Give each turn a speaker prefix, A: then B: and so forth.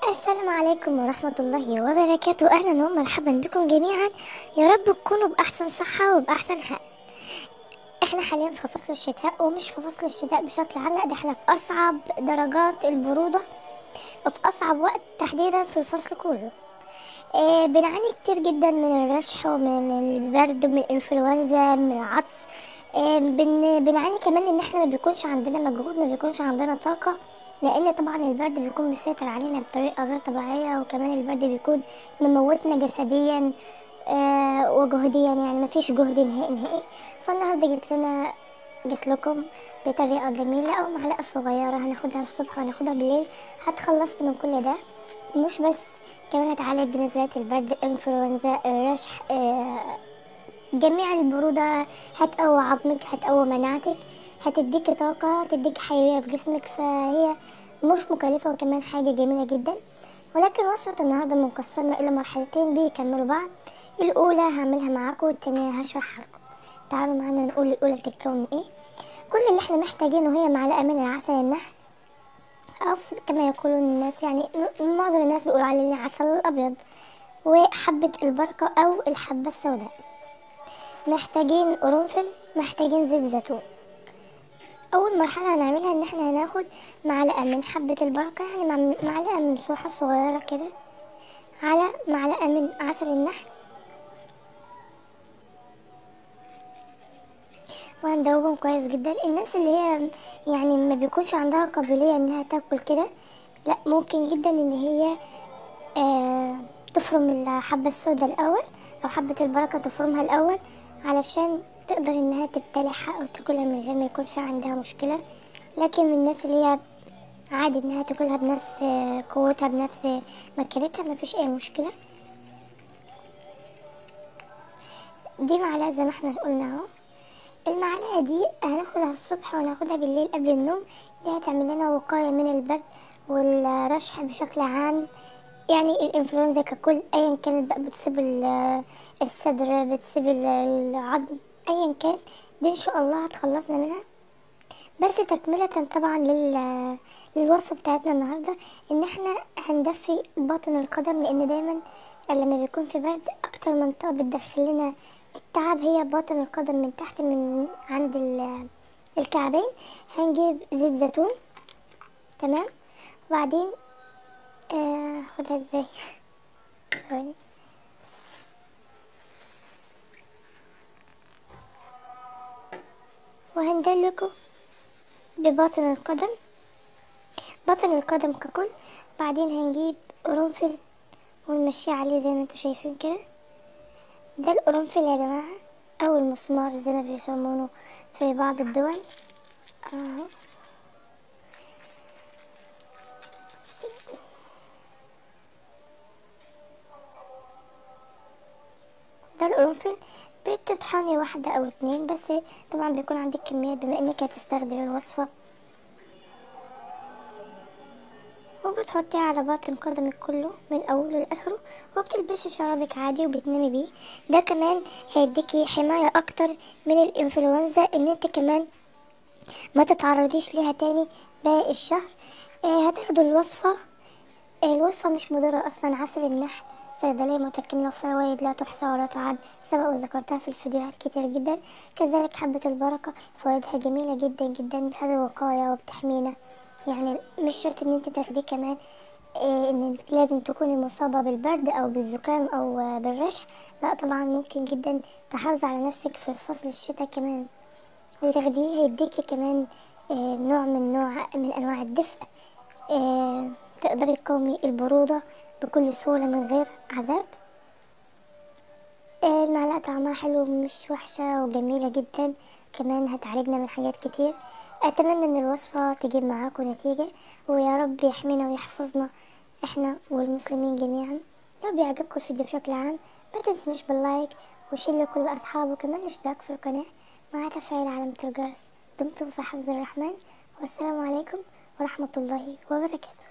A: السلام عليكم ورحمة الله وبركاته. أهلا ومرحبا بكم جميعا. يا رب تكونوا بأحسن صحة وبأحسن حال. احنا حاليا في فصل الشتاء، ومش في فصل الشتاء بشكل عام، لا ده احنا في أصعب درجات البرودة وفي أصعب وقت تحديدا في الفصل كله. بنعاني كتير جدا من الرشح ومن البرد ومن الإنفلونزا من العطس. بنعاني كمان ان احنا ما بيكونش عندنا مجهود، ما بيكونش عندنا طاقة، لان طبعا البرد بيكون مسيطر علينا بطريقة غير طبيعية، وكمان البرد بيكون مموتنا جسديا وجهديا، يعني ما فيش جهد نهائي. فالنهارده جيت لكم بطريقة جميلة، او معلقة صغيرة هناخدها الصبح وهناخدها بالليل، هتخلصنا من كل ده. مش بس، كمان هتعالج نزلات البرد، الانفلونزا، الرشح، جميع البرودة. هتقوي عظمك، هتقوي مناعتك، هتديك طاقة، هتديك حيوية في جسمك. فهي مش مكلفة، وكمان حاجة جميلة جدا. ولكن وصفة النهاردة منقسمة إلى مرحلتين بيكملوا بعض. الأولى هعملها معاكم، والتانية هشرحها لكم. تعالوا معانا نقول الأولى بتتكون من إيه. كل اللي احنا محتاجينه هي معلقة من العسل النحل، أو كما يقولون الناس، يعني معظم الناس بيقولوا عليه العسل الأبيض، وحبة البركة أو الحبة السوداء. محتاجين قرنفل، محتاجين زيت زيتون. اول مرحله هنعملها ان احنا هناخد معلقه من حبه البركه، يعني معلقه من صوحه صغيره كده، على معلقه من عسل النحل، وهندوبهم كويس جدا. الناس اللي هي يعني ما بيكونش عندها قابليه انها تاكل كده، لا ممكن جدا ان هي تفرم الحبه السوداء الاول، او حبه البركه تفرمها الاول، علشان تقدر انها تبتلعها او تاكلها من غير ما يكون في عندها مشكله. لكن من الناس اللي هي عادي انها تاكلها بنفس قوتها، بنفس مكانتها، مفيش اي مشكلة. دي معلقة زي ما احنا قلنا اهو. المعلقة دي هناخدها الصبح وهناخدها بالليل قبل النوم. دي هتعمل لنا وقاية من البرد والرشح بشكل عام، يعني الانفلونزا ككل، ايا كانت بقى، بتصيب الصدر، بتصيب العظم، ايا كان، دي ان شاء الله هتخلصنا منها. بس تكملة طبعا للوصفة بتاعتنا النهاردة، ان احنا هندفي باطن القدم، لان دايما لما بيكون في برد اكتر منطقة بتدخل لنا التعب هي باطن القدم، من تحت، من عند الكعبين. هنجيب زيت زيتون، تمام. وبعدين خدها ازاي ثواني. وهندلكه بباطن القدم، باطن القدم ككل. بعدين هنجيب قرنفل ونمشيه عليه زي ما انتوا شايفين كده. ده القرنفل يا جماعة، او المسمار زي ما بيسمونه في بعض الدول. اهو ده القرنفل. بتطحني واحدة او اتنين بس، طبعا بيكون عندك كمية بما انك هتستخدمي الوصفة، وبتحطيه على باطن قدمك كله من اوله لاخره، وبتلبسي شرابك عادي وبتنامي بيه. ده كمان هيديكي حماية اكتر من الانفلونزا، ان انت كمان ما تتعرضيش ليها تاني باقي الشهر. هتاخدوا الوصفة مش مضرة أصلا. عسل النحل صيدلية متكاملة، فوائد لا تحصى ولا تعد، سبق وذكرتها في الفيديوهات كتير جدا. كذلك حبة البركة فوائدها جميلة جدا جدا، بهذا وقاية وبتحمينا. يعني مش شرط ان انت تاخديه كمان ان لازم تكوني مصابة بالبرد او بالزكام او بالرشح، لا طبعا ممكن جدا تحافظي على نفسك في فصل الشتاء كمان، وتاخديه هيديكي كمان نوع من انواع الدفء. تقدري تقاومي البرودة بكل سهولة من غير عذاب. المعلقة طعمها حلو، مش وحشة، وجميلة جدا، كمان هتعالجنا من حاجات كتير. اتمنى ان الوصفة تجيب معاكم نتيجة، ويا رب يحمينا ويحفظنا احنا والمسلمين جميعا. لو بيعجبكم الفيديو بشكل عام، ما تنسونيش باللايك وشير لكل اصحابه، وكمان الاشتراك في القناة مع تفعيل علامة الجرس. دمتم في حفظ الرحمن، والسلام عليكم ورحمة الله وبركاته.